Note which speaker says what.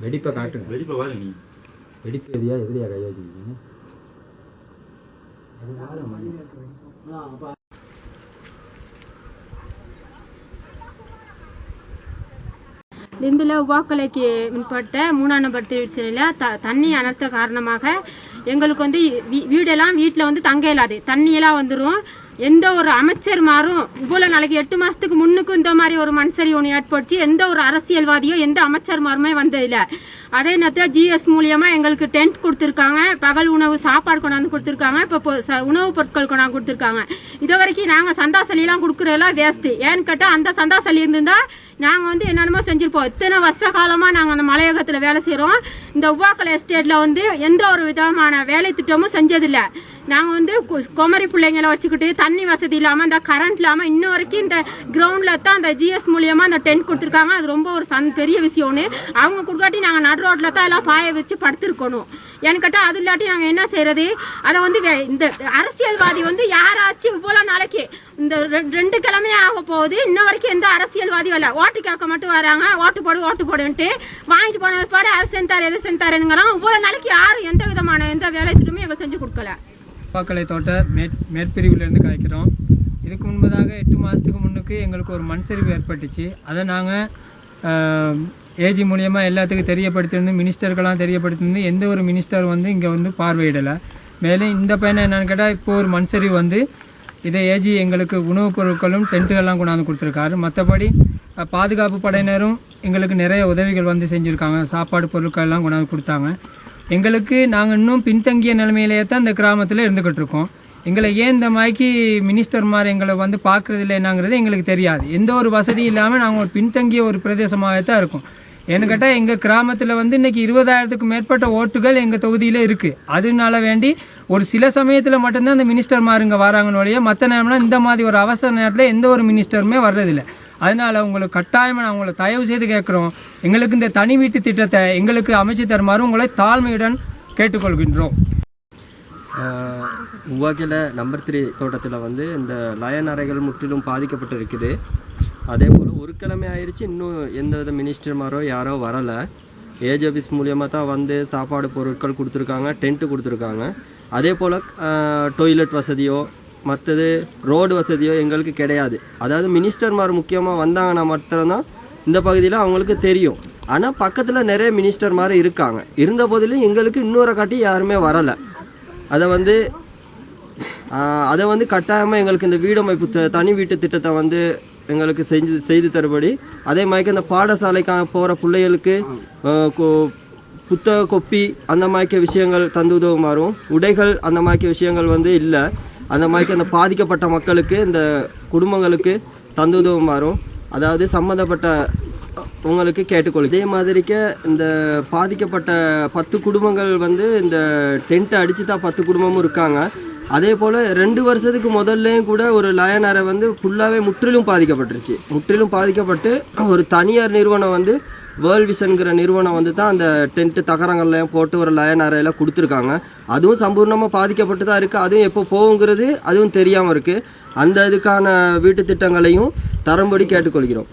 Speaker 1: வெடிப்பை காட்டு. வெடிப்பை வாரு நீ. வெடிப்பு எதியா எதிரியா கையா வச்சுருக்கீங்க?
Speaker 2: லிந்தில் உவாக்கலைக்கு முன்பட்ட 3ஆம் நம்பர் திருச்சியில் தண்ணி அனர்த்த காரணமாக எங்களுக்கு வந்து வீட்டில் வந்து தங்க இயலாது. தண்ணியெல்லாம் வந்துடும். எந்த ஒரு அமைச்சர் மாறும் இவ்வளோ நாளைக்கு 8 மாதத்துக்கு முன்னுக்கு இந்த மாதிரி ஒரு மண்சரி ஒன்று ஏற்படுச்சு. எந்த ஒரு அரசியல்வாதியோ எந்த அமைச்சர் மாருமே வந்ததில்லை. அதே நேரத்தில் ஜிஎஸ் மூலியமா எங்களுக்கு டென்ட் கொடுத்துருக்காங்க, பகல் உணவு சாப்பாடு கொண்டாந்து கொடுத்துருக்காங்க, இப்போ உணவுப் பொருட்கள் கொண்டாந்து கொடுத்துருக்காங்க. இது வரைக்கும் நாங்கள் சந்தாசலியெல்லாம் கொடுக்குறதெல்லாம் வேஸ்ட்டு. ஏன்னு கேட்டால் அந்த சந்தாசலி இருந்திருந்தா நாங்கள் வந்து என்னென்னமோ செஞ்சுருப்போம். இத்தனை வருஷ காலமாக நாங்கள் அந்த மலையகத்தில் வேலை செய்கிறோம். இந்த உவாக்கலை எஸ்டேட்டில் வந்து எந்த ஒரு விதமான வேலை திட்டமும் செஞ்சதில்லை. நாங்கள் வந்து குமரி பிள்ளைங்களை வச்சுக்கிட்டு தண்ணி வசதி இல்லாமல் இந்த கரண்ட் இல்லாமல் இன்னும் வரைக்கும் இந்த கிரவுண்டில் தான் அந்த ஜிஎஸ் மூலியமாக அந்த டென்ட் கொடுத்துருக்காங்க. அது ரொம்ப ஒரு பெரிய விஷயம்னு. அவங்க கொடுக்காட்டி நாங்கள் நடு ரோட்டில் தான் எல்லாம் பாய வச்சு படுத்துருக்கணும். ஏன்னு கேட்டால் அது இல்லாட்டி நாங்கள் என்ன செய்யறது? அதை வந்து இந்த அரசியல்வாதி வந்து யாராச்சும் இவ்வளோ நாளைக்கு இந்த 2 கிழமையே ஆக போகுது, இன்ன வரைக்கும் எந்த அரசியல்வாதி வரல. ஓட்டு கேட்க மட்டும் வராங்க, ஓட்டு போடுன்ட்டு வாங்கிட்டு போன பாடு அதை செஞ்சார் எதை செஞ்சாருங்கிறாங்க. இவ்வளோ நாளைக்கு யாரும் எந்த விதமான எந்த வேலை திட்டமும் எங்களுக்கு செஞ்சு கொடுக்கல.
Speaker 3: உவாக்கலை தோட்ட மேற்பிரிவிலேருந்து காய்க்கிறோம். இதுக்கு முன்பதாக 8 மாதத்துக்கு முன்னுக்கு எங்களுக்கு ஒரு மண் சரிவு ஏற்பட்டுச்சு. அதை நாங்கள் ஏஜி மூலியமாக எல்லாத்துக்கும் தெரியப்படுத்தியிருந்து மினிஸ்டர்களாம் தெரியப்படுத்தியிருந்து எந்த ஒரு மினிஸ்டர் வந்து இங்கே வந்து பார்வையிடலை. மேலும் இந்த பையனை என்னென்னு கேட்டால் இப்போது ஒரு மண் சரிவு வந்து இதை ஏஜி எங்களுக்கு உணவுப் பொருட்களும் டென்ட்டுகள்லாம் கொண்டாந்து கொடுத்துருக்காரு. மற்றபடி பாதுகாப்பு படையினரும் எங்களுக்கு நிறைய உதவிகள் வந்து செஞ்சுருக்காங்க. சாப்பாடு பொருட்கள்லாம் கொண்டாந்து கொடுத்தாங்க. எங்களுக்கு நாங்கள் இன்னும் பின்தங்கிய நிலைமையிலேயே தான் இந்த கிராமத்தில் இருந்துக்கிட்டு இருக்கோம். எங்களை ஏன் இந்த மாதிரிக்கு மினிஸ்டர் மாதிரி எங்களை வந்து பார்க்குறதில்ல என்னங்கிறது எங்களுக்கு தெரியாது. எந்த ஒரு வசதியும் இல்லாமல் நாங்கள் ஒரு பின்தங்கிய ஒரு பிரதேசமாகவே தான் இருக்கோம். ஏன்னு கேட்டால் எங்கள் கிராமத்தில் வந்து இன்றைக்கி 20,000க்கு மேற்பட்ட ஓட்டுகள் எங்கள் தொகுதியில் இருக்குது. அதனால வேண்டி ஒரு சில சமயத்தில் மட்டும்தான் இந்த மினிஸ்டர் மாதிரி இங்கே வராங்கன்னு வழியே, மற்ற நேரம்னா இந்த மாதிரி ஒரு அவசர நேரத்தில் எந்த ஒரு மினிஸ்டருமே வர்றதில்லை. அதனால் உங்களுக்கு கட்டாயமாக நான் உங்களை தயவு செய்து கேட்குறோம், எங்களுக்கு இந்த தனி வீட்டு திட்டத்தை எங்களுக்கு அமைச்சு தருமாறு உங்களை தாழ்மையுடன் கேட்டுக்கொள்கின்றோம்.
Speaker 4: உவாக்கலை நம்பர் 3 தோட்டத்தில் வந்து இந்த லயன் அறைகள் முற்றிலும் பாதிக்கப்பட்டு இருக்குது. அதே போல் ஒரு கிழமை ஆயிடுச்சு, இன்னும் எந்த வித மினிஸ்டர்மாரோ யாரோ வரலை. ஏஜ் ஆஃபீஸ் மூலியமாக தான் வந்து சாப்பாடு பொருட்கள் கொடுத்துருக்காங்க, டென்ட்டு கொடுத்துருக்காங்க. அதே போல் டொய்லெட் வசதியோ மற்றது ரோடு வசதியோ எங்களுக்கு கிடையாது. அதாவது மினிஸ்டர்மார் முக்கியமாக வந்தாங்கன்னா மட்டும்தான் இந்த பகுதியில் அவங்களுக்கு தெரியும். ஆனால் பக்கத்தில் நிறைய மினிஸ்டர்மார் இருக்காங்க. இருந்த போதிலும் எங்களுக்கு இன்னொரு காட்டி யாருமே வரலை. அதை வந்து கட்டாயமாக எங்களுக்கு இந்த வீடமைப்பு தனி வீட்டு திட்டத்தை வந்து எங்களுக்கு செய்து தருபடி, அதே மாதிரி அந்த பாடசாலைக்காக போகிற பிள்ளைகளுக்கு புத்தக கொப்பி அந்த மாதிரி விஷயங்கள் தந்து உதவுமாறும், உடைகள் அந்த மாதிரி விஷயங்கள் வந்து இல்லை. அந்த மாதிரி அந்த பாதிக்கப்பட்ட மக்களுக்கு இந்த குடும்பங்களுக்கு தந்து உதவுமாறும் அதாவது சம்மந்தப்பட்ட உங்களுக்கு கேட்டுக்கொள்ளு. இதே மாதிரிக்கு இந்த பாதிக்கப்பட்ட 10 குடும்பங்கள் வந்து இந்த டென்ட்டை அடித்து தான் 10 குடும்பமும் இருக்காங்க. அதே போல் 2 வருஷத்துக்கு முதல்லையும் கூட ஒரு லயன் அறை வந்து ஃபுல்லாகவே முற்றிலும் பாதிக்கப்பட்டுருச்சு. முற்றிலும் பாதிக்கப்பட்டு ஒரு தனியார் நிறுவனம் வந்து வேர்ல்ட் விஷன்கிற நிறுவனம் வந்து தான் அந்த டென்ட்டு தகரங்கள்லையும் போட்டு ஒரு லயன் அறையில் கொடுத்துருக்காங்க. அதுவும் சம்பூர்ணமாக பாதிக்கப்பட்டு தான் இருக்குது. அதுவும் எப்போ போகுங்கிறது அதுவும் தெரியாமல் இருக்குது. அந்த இதுக்கான வீட்டு திட்டங்களையும் தரும்படி கேட்டுக்கொள்கிறோம்.